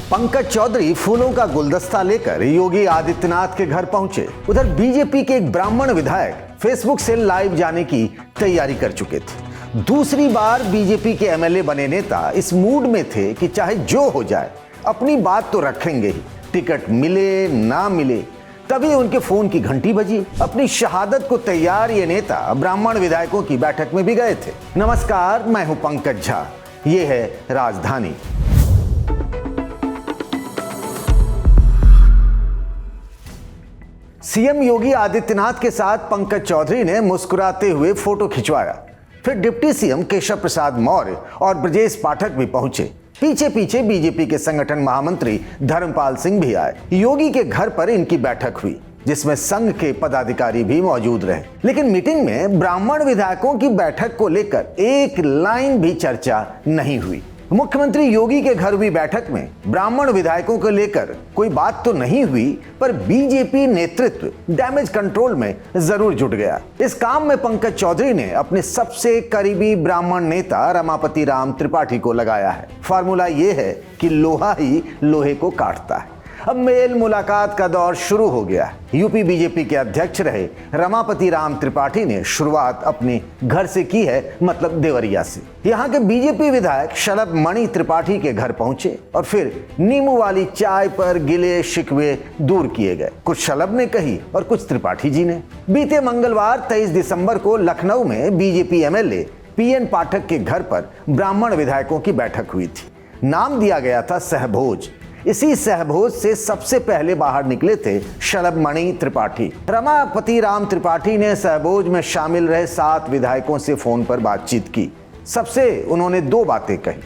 पंकज चौधरी फूलों का गुलदस्ता लेकर योगी आदित्यनाथ के घर पहुंचे। उधर बीजेपी के एक ब्राह्मण विधायक फेसबुक से लाइव जाने की तैयारी कर चुके थे। दूसरी बार बीजेपी के एमएलए बने नेता इस मूड में थे कि चाहे जो हो जाए अपनी बात तो रखेंगे ही, टिकट मिले ना मिले। तभी उनके फोन की घंटी बजी। अपनी शहादत को तैयार ये नेता ब्राह्मण विधायकों की बैठक में भी गए थे। नमस्कार, मैं हूं पंकज झा, ये है राजधानी। सीएम योगी आदित्यनाथ के साथ पंकज चौधरी ने मुस्कुराते हुए फोटो खिंचवाया। फिर डिप्टी सीएम केशव प्रसाद मौर्य और ब्रजेश पाठक भी पहुंचे। पीछे पीछे बीजेपी के संगठन महामंत्री धर्मपाल सिंह भी आए। योगी के घर पर इनकी बैठक हुई, जिसमें संघ के पदाधिकारी भी मौजूद रहे। लेकिन मीटिंग में ब्राह्मण विधायकों की बैठक को लेकर एक लाइन भी चर्चा नहीं हुई। मुख्यमंत्री योगी के घर हुई बैठक में ब्राह्मण विधायकों को लेकर कोई बात तो नहीं हुई, पर बीजेपी नेतृत्व डैमेज कंट्रोल में जरूर जुट गया। इस काम में पंकज चौधरी ने अपने सबसे करीबी ब्राह्मण नेता रमापति राम त्रिपाठी को लगाया है। फार्मूला यह है कि लोहा ही लोहे को काटता है। अब मेल मुलाकात का दौर शुरू हो गया। यूपी बीजेपी के अध्यक्ष रहे रमापति राम त्रिपाठी ने शुरुआत अपने घर से की है, मतलब देवरिया से। यहाँ के बीजेपी विधायक शलभ मणि त्रिपाठी के घर पहुंचे और फिर नींबू वाली चाय पर गिले शिकवे दूर किए गए। कुछ शलभ ने कही और कुछ त्रिपाठी जी ने। बीते मंगलवार 23 दिसंबर को लखनऊ में बीजेपी एमएलए पीएन पाठक के घर पर ब्राह्मण विधायकों की बैठक हुई थी। नाम दिया गया था सहभोज। इसी सहभोज से सबसे पहले बाहर निकले थे शलभ मणि त्रिपाठी। रमापति राम त्रिपाठी ने सहभोज में शामिल रहे 7 विधायकों से फोन पर बातचीत की। सबसे उन्होंने 2 बातें कही।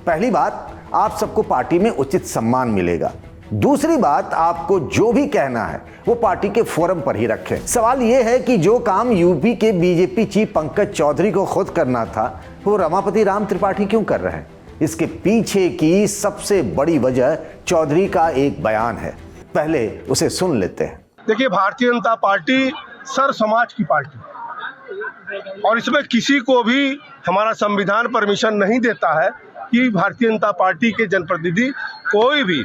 पहली बात, आप सबको पार्टी में उचित सम्मान मिलेगा। दूसरी बात, आपको जो भी कहना है वो पार्टी के फोरम पर ही रखें। सवाल यह है कि जो काम यूपी के बीजेपी चीफ पंकज चौधरी को खुद करना था, वो रमापति राम त्रिपाठी क्यों कर रहे हैं? इसके पीछे की सबसे बड़ी वजह चौधरी का एक बयान है। पहले उसे सुन लेते हैं। देखिए, भारतीय जनता पार्टी सर्व समाज की पार्टी और इसमें किसी को भी हमारा संविधान परमिशन नहीं देता है कि भारतीय जनता पार्टी के जनप्रतिनिधि कोई भी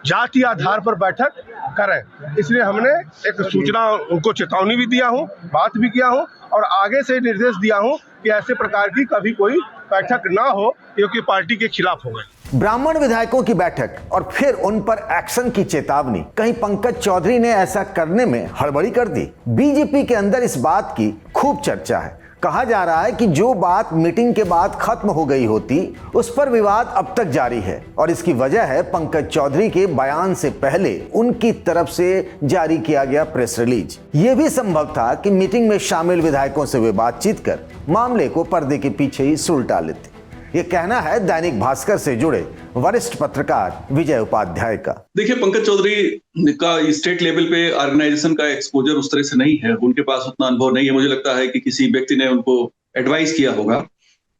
जाति आधार पर बैठक करें। इसलिए हमने एक सूचना, उनको चेतावनी भी दिया हूं, बात भी किया हूं और आगे से निर्देश दिया हूं कि ऐसे प्रकार की कभी कोई बैठक ना हो, क्योंकि पार्टी के खिलाफ हो गए। ब्राह्मण विधायकों की बैठक और फिर उन पर एक्शन की चेतावनी। कहीं पंकज चौधरी ने ऐसा करने में हड़बड़ी कर दी? बीजेपी के अंदर इस बात की खूब चर्चा है। कहा जा रहा है कि जो बात मीटिंग के बाद खत्म हो गई होती, उस पर विवाद अब तक जारी है और इसकी वजह है पंकज चौधरी के बयान से पहले उनकी तरफ से जारी किया गया प्रेस रिलीज। यह भी संभव था कि मीटिंग में शामिल विधायकों से वे बातचीत कर मामले को पर्दे के पीछे ही सुलटा लेते। यह कहना है दैनिक भास्कर से जुड़े वरिष्ठ पत्रकार विजय उपाध्याय का। देखिए, पंकज चौधरी का स्टेट लेवल पे ऑर्गेनाइजेशन का एक्सपोजर उस तरह से नहीं है, उनके पास उतना अनुभव नहीं है। मुझे लगता है कि किसी व्यक्ति ने उनको एडवाइस किया होगा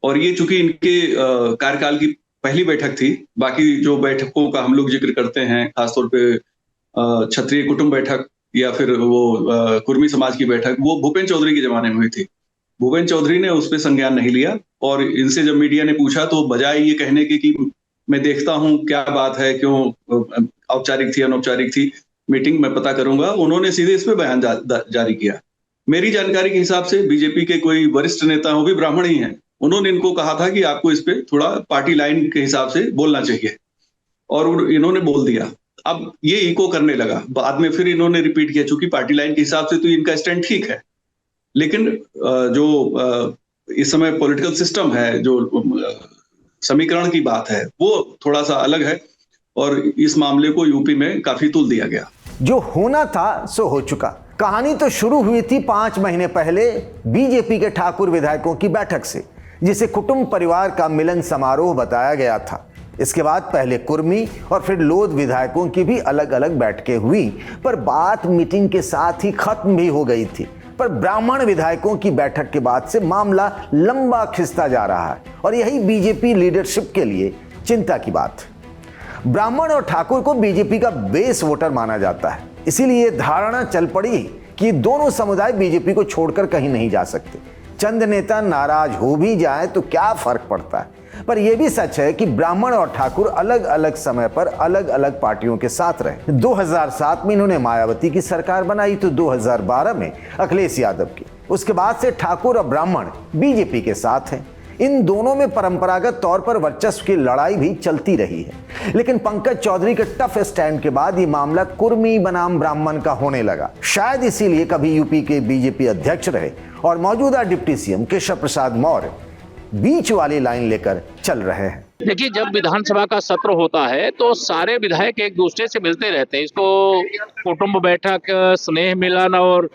और ये चूंकि इनके कार्यकाल की पहली बैठक थी। बाकी जो बैठकों का हम लोग जिक्र करते हैं, खासतौर पे क्षत्रिय कुटुंब बैठक या फिर वो कुर्मी समाज की बैठक, वो भूपेन चौधरी के जमाने में हुई थी। भूपेन चौधरी ने उस पर संज्ञान नहीं लिया और इनसे जब मीडिया ने पूछा तो बजाय ये कहने के कि मैं देखता हूं क्या बात है, क्यों औपचारिक थी अनौपचारिक थी मीटिंग, मैं पता करूंगा, उन्होंने सीधे इस पे बयान जारी किया। मेरी जानकारी के हिसाब से बीजेपी के कोई वरिष्ठ नेता, वो भी ब्राह्मण ही हैं, उन्होंने इनको कहा था कि आपको इस पे थोड़ा पार्टी लाइन के हिसाब से बोलना चाहिए और इन्होंने बोल दिया। अब ये इको करने लगा, बाद में फिर इन्होंने रिपीट किया, चूंकि पार्टी लाइन के हिसाब से तो इनका स्टैंड ठीक है, लेकिन जो इस समय पॉलिटिकल सिस्टम है, जो समीकरण की बात है, वो थोड़ा सा अलग है और इस मामले को यूपी में काफी तुल दिया गया। जो होना था सो हो चुका। कहानी तो शुरू हुई थी 5 महीने पहले बीजेपी के ठाकुर विधायकों की बैठक से, जिसे कुटुंब परिवार का मिलन समारोह बताया गया था। इसके बाद पहले कुर्मी और फिर लोध विधायकों की भी अलग अलग बैठकें हुई, पर बात मीटिंग के साथ ही खत्म भी हो गई थी। पर ब्राह्मण विधायकों की बैठक के बाद से मामला लंबा खिंचता जा रहा है और यही बीजेपी लीडरशिप के लिए चिंता की बात है। ब्राह्मण और ठाकुर को बीजेपी का बेस वोटर माना जाता है, इसीलिए धारणा चल पड़ी कि दोनों समुदाय बीजेपी को छोड़कर कहीं नहीं जा सकते। चंद नेता नाराज हो भी जाए तो क्या फर्क पड़ता है, पर यह भी सच है कि ब्राह्मण और ठाकुर अलग अलग समय पर अलग अलग पार्टियों के साथ रहे। 2007 में इन्होंने मायावती की सरकार बनाई तो 2012 में अखिलेश यादव की। उसके बाद से ठाकुर और ब्राह्मण बीजेपी के साथ हैं। इन दोनों में परंपरागत तौर पर वर्चस्व की लड़ाई भी चलती रही है, लेकिन पंकज चौधरी के टफ स्टैंड के बाद ये मामला कुर्मी बनाम ब्राह्मण का होने लगा। शायद इसीलिए कभी यूपी के बीजेपी अध्यक्ष रहे और मौजूदा डिप्टी सीएम केशव प्रसाद मौर्य बीच वाली लाइन लेकर चल रहे हैं। देखिए, जब विधानसभा का सत्र होता है तो सारे विधायक एक दूसरे से मिलते रहते हैं। इसको कुटुंब बैठक, स्नेह मिलन और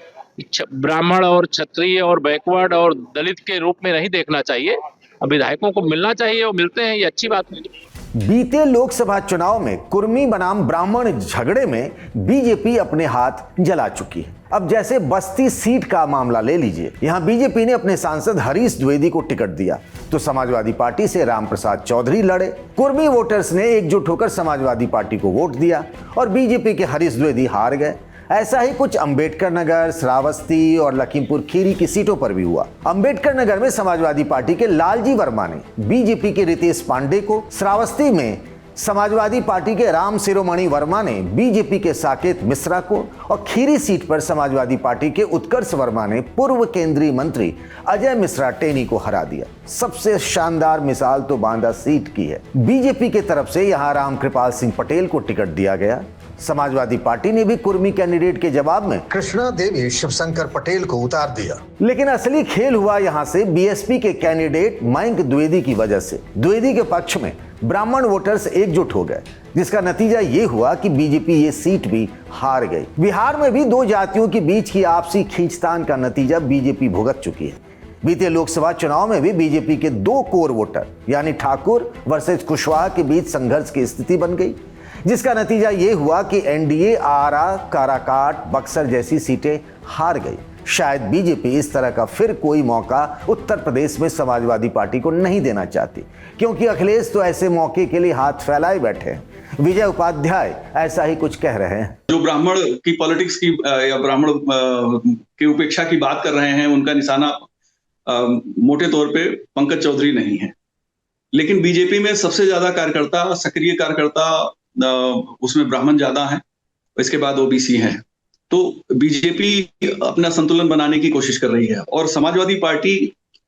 ब्राह्मण और क्षत्रिय और बैकवर्ड और दलित के रूप में नहीं देखना चाहिए। विधायकों को मिलना चाहिए, वो मिलते हैं, ये अच्छी बात है। बीते लोकसभा चुनाव में कुर्मी बनाम ब्राह्मण झगड़े में बीजेपी अपने हाथ जला चुकी है। अब जैसे बस्ती सीट का मामला ले लीजिए, यहां बीजेपी ने अपने सांसद हरीश द्विवेदी को टिकट दिया तो समाजवादी पार्टी से रामप्रसाद चौधरी लड़े। कुर्मी वोटर्स ने एकजुट होकर समाजवादी पार्टी को वोट दिया और बीजेपी के हरीश द्विवेदी हार गए। ऐसा ही कुछ अंबेडकर नगर, श्रावस्ती और लखीमपुर खीरी की सीटों पर भी हुआ। अंबेडकर नगर में समाजवादी पार्टी के लालजी वर्मा ने बीजेपी के रितेश पांडे को, श्रावस्ती में समाजवादी पार्टी के राम शिरोमणि वर्मा ने बीजेपी के साकेत मिश्रा को और खीरी सीट पर समाजवादी पार्टी के उत्कर्ष वर्मा ने पूर्व केंद्रीय मंत्री अजय मिश्रा टेनी को हरा दिया। सबसे शानदार मिसाल तो बांदा सीट की है। बीजेपी की तरफ से यहां रामकृपाल सिंह पटेल को टिकट दिया गया। समाजवादी पार्टी ने भी कुर्मी कैंडिडेट के जवाब में कृष्णा देवी शिवशंकर पटेल को उतार दिया। लेकिन असली खेल हुआ यहां से बीएसपी के कैंडिडेट मयंक द्विवेदी की वजह से। द्विवेदी के पक्ष में ब्राह्मण वोटर्स एकजुट हो गए, जिसका नतीजा ये हुआ कि बीजेपी ये सीट भी हार गई। बिहार में भी दो जातियों के बीच की आपसी खींचतान का नतीजा बीजेपी भुगत चुकी है। बीते लोकसभा चुनाव में भी बीजेपी के दो कोर वोटर यानी ठाकुर वर्सेस कुशवाहा के बीच संघर्ष की स्थिति बन गई, जिसका नतीजा ये हुआ कि एनडीए आरा, काराकाट, बक्सर जैसी सीटें हार गई। शायद बीजेपी इस तरह का फिर कोई मौका उत्तर प्रदेश में समाजवादी पार्टी को नहीं देना चाहती, क्योंकि अखिलेश तो ऐसे मौके के लिए हाथ फैलाए बैठे हैं। विजय उपाध्याय ऐसा ही कुछ कह रहे हैं। जो ब्राह्मण की पॉलिटिक्स की या ब्राह्मण की उपेक्षा की बात कर रहे हैं, उनका निशाना मोटे तौर पे पंकज चौधरी नहीं है, लेकिन बीजेपी में सबसे ज्यादा कार्यकर्ता, सक्रिय कार्यकर्ता उसमें ब्राह्मण ज्यादा हैं, इसके बाद ओबीसी हैं। तो बीजेपी अपना संतुलन बनाने की कोशिश कर रही है और समाजवादी पार्टी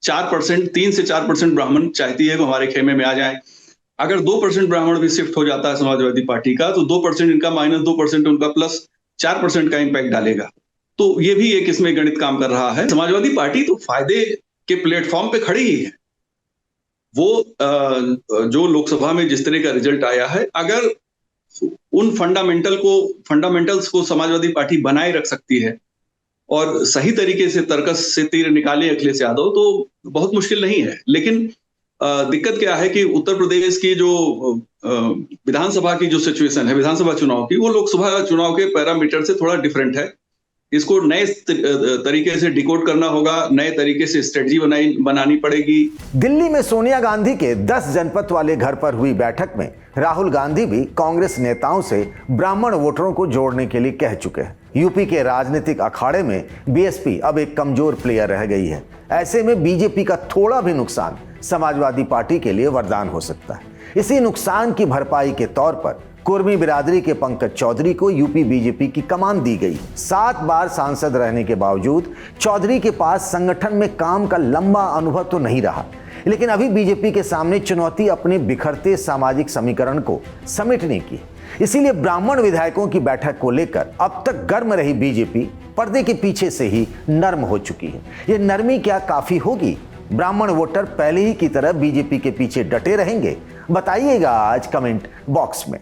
4%, 3 से 4% ब्राह्मण चाहती है कि हमारे खेमे में आ जाए। अगर 2% ब्राह्मण भी शिफ्ट हो जाता है समाजवादी पार्टी का, तो 2% इनका माइनस 2% उनका प्लस 4% का इंपैक्ट डालेगा। तो ये भी एक इसमें गणित काम कर रहा है। समाजवादी पार्टी तो फायदे के प्लेटफॉर्म पे खड़ी ही है। वो जो लोकसभा में जिस तरह का रिजल्ट आया है, अगर उन फंडामेंटल्स को समाजवादी पार्टी बनाए रख सकती है और सही तरीके से तर्कस से तीर निकाले अखिलेश यादव, तो बहुत मुश्किल नहीं है। लेकिन दिक्कत क्या है कि उत्तर प्रदेश की जो विधानसभा की जो सिचुएशन है, विधानसभा चुनाव की, वो लोकसभा चुनाव के पैरामीटर से थोड़ा डिफरेंट है। इसको नए तरीके से डिकोड करना होगा, नए तरीके से स्ट्रेटजी बनानी पड़ेगी। दिल्ली में सोनिया गांधी के 10 जनपद वाले घर पर हुई बैठक में राहुल गांधी भी कांग्रेस नेताओं से ब्राह्मण वोटरों को जोड़ने के लिए कह चुके हैं। यूपी के राजनीतिक अखाड़े में बीएसपी अब एक कमजोर प्लेयर रह गई है। ऐसे में बीजेपी का थोड़ा भी नुकसान समाजवादी पार्टी के लिए वरदान हो सकता है। इसी नुकसान की भरपाई के तौर पर कुर्मी बिरादरी के पंकज चौधरी को यूपी बीजेपी की कमान दी गई। 7 बार सांसद रहने के बावजूद चौधरी के पास संगठन में काम का लंबा अनुभव तो नहीं रहा, लेकिन अभी बीजेपी के सामने चुनौती अपने बिखरते सामाजिक समीकरण को समेटने की। इसीलिए ब्राह्मण विधायकों की बैठक को लेकर अब तक गर्म रही बीजेपी पर्दे के पीछे से ही नर्म हो चुकी है। ये नरमी क्या काफी होगी? ब्राह्मण वोटर पहले ही की तरह बीजेपी के पीछे डटे रहेंगे? बताइएगा आज कमेंट बॉक्स में।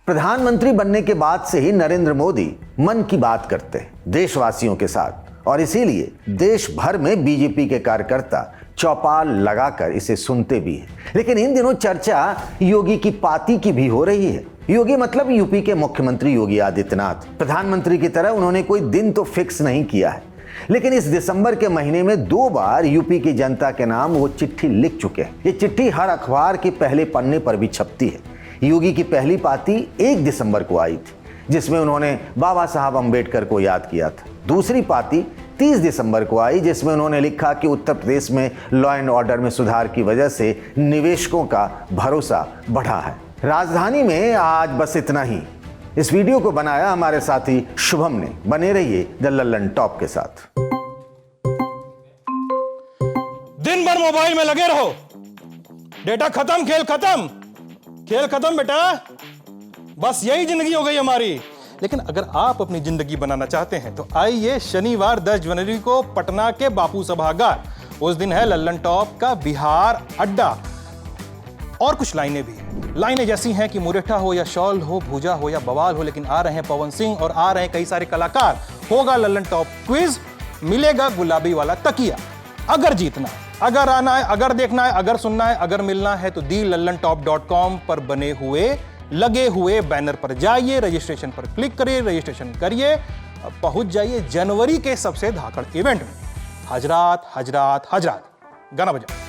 प्रधानमंत्री बनने के बाद से ही नरेंद्र मोदी मन की बात करते हैं देशवासियों के साथ, और इसीलिए देश भर में बीजेपी के कार्यकर्ता चौपाल लगाकर इसे सुनते भी हैं। लेकिन इन दिनों चर्चा योगी की पाती की भी हो रही है। योगी मतलब यूपी के मुख्यमंत्री योगी आदित्यनाथ। प्रधानमंत्री की तरह उन्होंने कोई दिन तो फिक्स नहीं किया है, लेकिन इस दिसंबर के महीने में 2 बार यूपी की जनता के नाम वो चिट्ठी लिख चुके हैं। ये चिट्ठी हर अखबार के पहले पन्ने पर भी छपती है। योगी की पहली पाती 1 दिसंबर को आई थी, जिसमें उन्होंने बाबा साहब अंबेडकर को याद किया था। दूसरी पाती 30 दिसंबर को आई, जिसमें उन्होंने लिखा कि उत्तर प्रदेश में लॉ एंड ऑर्डर में सुधार की वजह से निवेशकों का भरोसा बढ़ा है। राजधानी में आज बस इतना ही। इस वीडियो को बनाया हमारे साथी शुभम ने। बने रहिए द लल्लन टॉप के साथ। दिन भर मोबाइल में लगे रहो, डेटा खत्म, खेल खत्म, खेल खत्म बेटा। बस यही जिंदगी हो गई हमारी। लेकिन अगर आप अपनी जिंदगी बनाना चाहते हैं तो आइए शनिवार 10 जनवरी को पटना के बापू सभागार। उस दिन है लल्लन टॉप का बिहार अड्डा। और कुछ लाइनें भी हैं। लाइनें जैसी हैं कि मुरेठा हो या शॉल हो, भूजा हो या बवाल हो, लेकिन आ रहे हैं पवन सिंह और आ रहे हैं कई सारे कलाकार। होगा लल्लन टॉप क्विज, मिलेगा गुलाबी वाला तकिया। अगर जीतना है, अगर आना है, अगर देखना है, अगर सुनना है, अगर मिलना है तो thelallanTop.com पर बने हुए लगे हुए बैनर पर जाइए, रजिस्ट्रेशन पर क्लिक करिए, रजिस्ट्रेशन करिए, पहुंच जाइए जनवरी के सबसे धाकड़ इवेंट में। हजरात हजरात हजरात, गाना बजाओ।